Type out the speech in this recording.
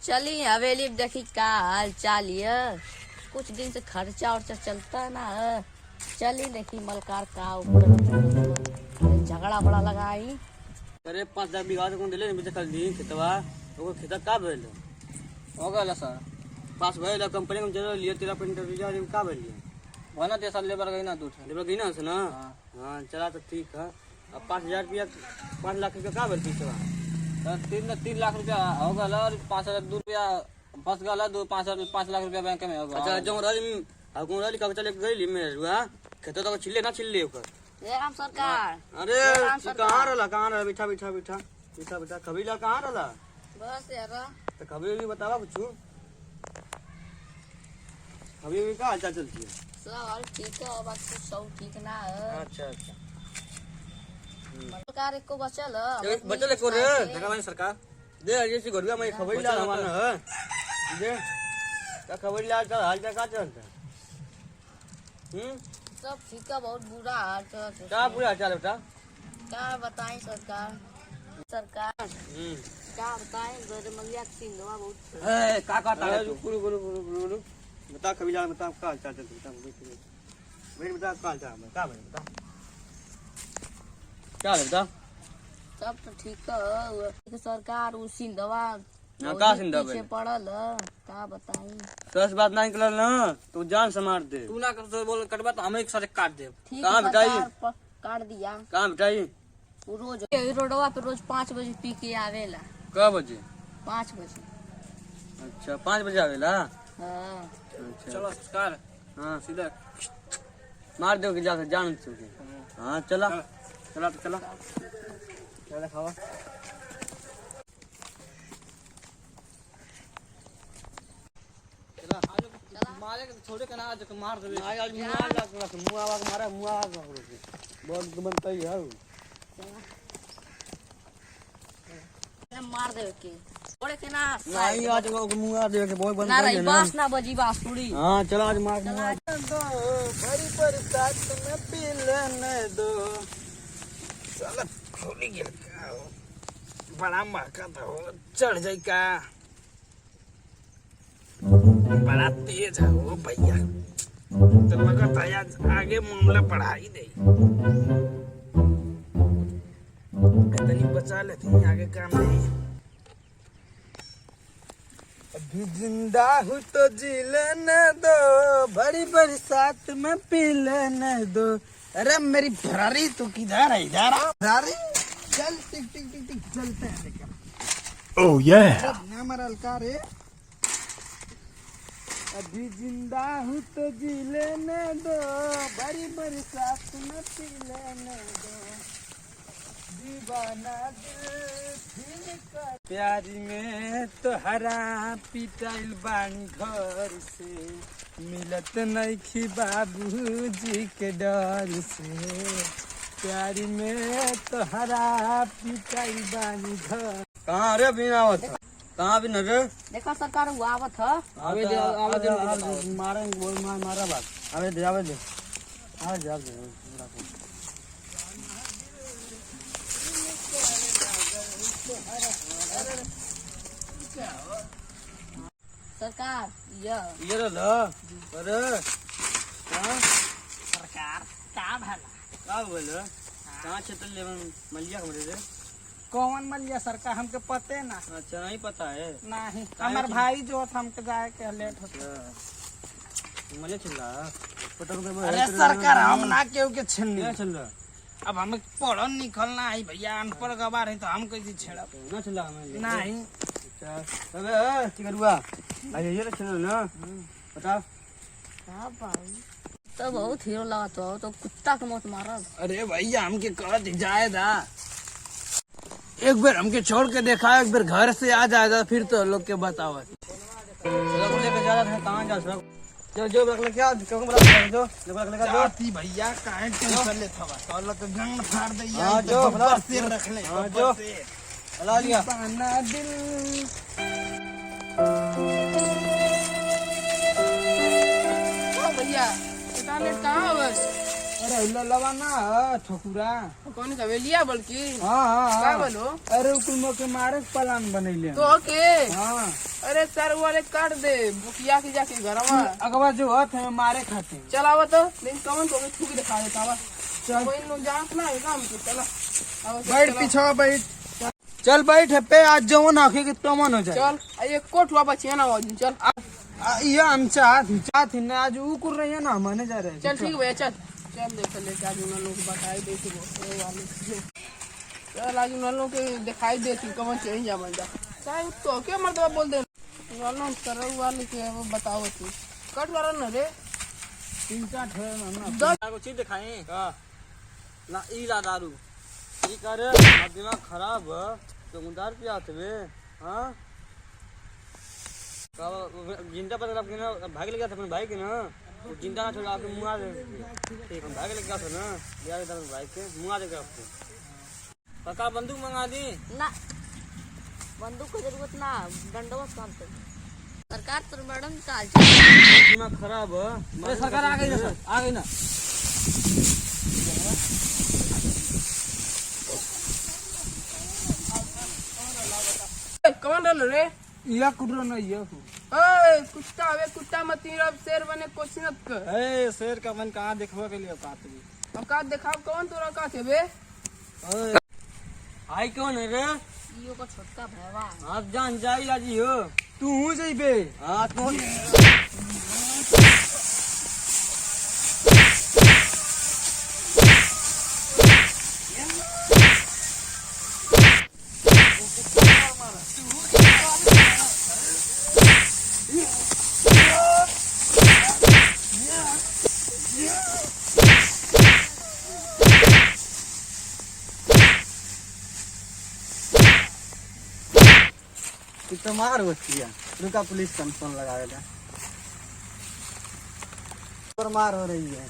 चली हवेली देखी का हाल चाल है। कुछ दिन से खर्चा उर्चा चलता है ना। चली देखी मलकार का ऊपर झगड़ा बड़ा लगाई। अरे 5,000 बीघा तो दिले नहीं कल दी खेतवा वो खेत का भेल हो गया सर पास भेल कंपनी में चलो लिए 13 का भेल वना देसा लेबर गई ना दूठ लेबर गई ना से ना। हां चला तो ठीक है। अब 5,000 रुपया 5 लाख रुपया का भेल पीछवा तो 3 लाख रुपया हो गया और 5,000 रुपया फंस गया दो 5 लाख रुपया बैंक में हो गया। अच्छा जो राली हकुम राली कागज लेके गई में हुआ खेत तो छिले ना छिले ओकर ये हम सरकार। अरे कहां रहला बैठा बैठा बैठा बैठा बैठा खबीला कहां रहला बस यार तो खबरी भी बतावा कुछ खबरी भी का हाल चाल चलती है सब ठीक है बात कुछ सब ठीक ना है। अच्छा अच्छा सरकार एको बचल बचल को रे देखा भाई सरकार दे जैसी घरवा में खबरी ला हमारा है दे का खबरी ला का हाल चाल का चलता सब ठीक है बहुत बुरा हाल चल क्या बुरा चाल बेटा क्या बताएं सरकार सरकार क्या बताएं गरमलिया सिंधवा बहुत ए का गुरु बता खबीला बता का हाल चाल चलता बता बता का हाल चाल का बता क्या बता सब तो ठीक है सरकार उ सिंधवा का सिंधवा पीछे पड़ल का बताई। दस बात नहीं निकल ना तो जान से मार दे तू ना कर तो बोल कटवा तो हम एक साथ काट दे कहां बिठाई काट दिया कहां बिठाई रोज रोडवा पे रोज 5 बजे पी के आवेला। कब बजे 5 बजे। अच्छा 5 बजे आवेला। हां अच्छा चलो सरकार हां सीधा मार दो कि जा जान से हां चला चला तो चला चला खावा मारे छोड़े के ना आज मार दे आज मुआ मारा मुआ बहुत बनता ही है मार दे के छोड़े के ना नहीं आज मुआ दे के बहुत बनता ना है रही बास ना बजी बांसुरी। हां चलो आज मार मुआ दो बड़ी बरसात में पी लेने दो साला खोली गया बड़ा महका था चढ़ जाए का बड़ा तेज है वो भैया तो मगर भैया आगे मामला बढ़ाई दे इतनी बचा लेती आगे काम नहीं। अभी जिंदा हूँ तो जी लेने दो बड़ी बरसात में पी लेने दो। अरे मेरी फरारी तो किधर है इधर फरारी चल टिक टिक टिक टिक चलते हैं लेकर। ओह ये हमारा अलकार है अभी जिंदा हूँ तो जी लेने दो बड़ी बरसात में पी लेने दो दीवाना दिल प्यारी में तो हरा पिटाइल बानी घर से मिलत नहीं खी बाबूजी के डर से प्यारी में तो हरा पिटाइल बानी घर। कहाँ रे बिना कहाँ भी न रे देखा सरकार हुआ आवत है आवे दे मारेंगे बोल मारा बात आवे दे आवे दे सरकार ये लो अरे सरकार का भला का बोल कहाँ क्षेत्र लेवन मलिया हमरे रे कौन मलिया सरकार हमके पते ना। अच्छा नहीं पता है नहीं हमार भाई जो हमके जाए के लेट होता मजे चल रहा अरे सरकार हम ना केहू के छेड़नी क्या चल रहा अब हमें पढ़न निकलना है भैया अनपढ़ गवार है तो हम कैसे छेड़ा ना चल रहा नहीं। अच्छा अबे की करुआ अरे ये चल ना बता हाँ भाई तो बहुत हीरो लगा तो कुत्ता के मौत मारब। अरे भैया हमके कह दी जाएगा एक बार हमके छोड़ के देखा एक बार घर से आ जाएगा फिर तो लोग के बताओ लेके जा रहा है कहाँ जा सब जो जो रख क्या क्यों बड़ा जो रख लेगा जो जाती भैया काहे टेंशन लेत हवा तो लोग गंग फाड़ दे हां यार जो बस सिर रख ले हां जो चला लिया बना दिल भैया इतना लेट कहाँ हो गए अरे ललवा ना ठकुरा। कौन का वेलिया बल्कि हाँ हाँ का हाँ। बोलो अरे कुल के मारे के प्लान बनैले। तो के हाँ अरे सर वाले काट दे बुकिया के जाके घरवा अगवा जो हथ में मारे खाते। चलावा तो लेकिन कमन को भी ठुकी दिखा देता वा चल कोई लोग जानत ना है काम के चला अब बैठ पीछा बैठ। चल बैठ पे आज जवन आखे के तमन हो जाए। चल ये कोट हुआ बचिया ना हो चल ये हम चाहत ही ना आज ऊ कर रही है ना माने जा रहे हैं। चल ठीक भैया चल चल देख ले क्या उन लोग बताई देती वो वाले चल आज उन लोग के दिखाई देती कमन चेंज जा बन जा साहब तो क्या मर्दवा बोल दे वालों कर वाले के वो बताओ तू कट वाला ना रे 3-4 ठे ना दस को चीज दिखाई ना ई ला दारू ई करे अब दिमाग खराब है तो उधार पे आते वे हां का जिंदा पर रख के ना भाग ले गया था अपने भाई के ना वो जिंदा ना छोड़ा आपके मुआ दे ठीक हम भाग ले गया था ना यार इधर भाई के मुआ देगा आपको पक्का बंदूक मंगा दी ना बंदूक की जरूरत ना दंडवत मारते सरकार तो मैडम काल दिमाग खराब है अरे सरकार आ गई ना आ गई ना। कौन रल रे या कुडरो ना ये ए कुत्ता वे कुत्ता मत रब शेर बने कोशिनत कर ए शेर का मन कहां देखवा के लिए औकात भी। औकात दिखाओ कौन तोरा का थे बे आई कौन है रे ईयो का छोटका भैवा आप जान जाई लाजी हो तू हूं जइबे। हां तो तू तो मार बचिया रुका पुलिस कंपन लगा देगा। और मार हो रही है।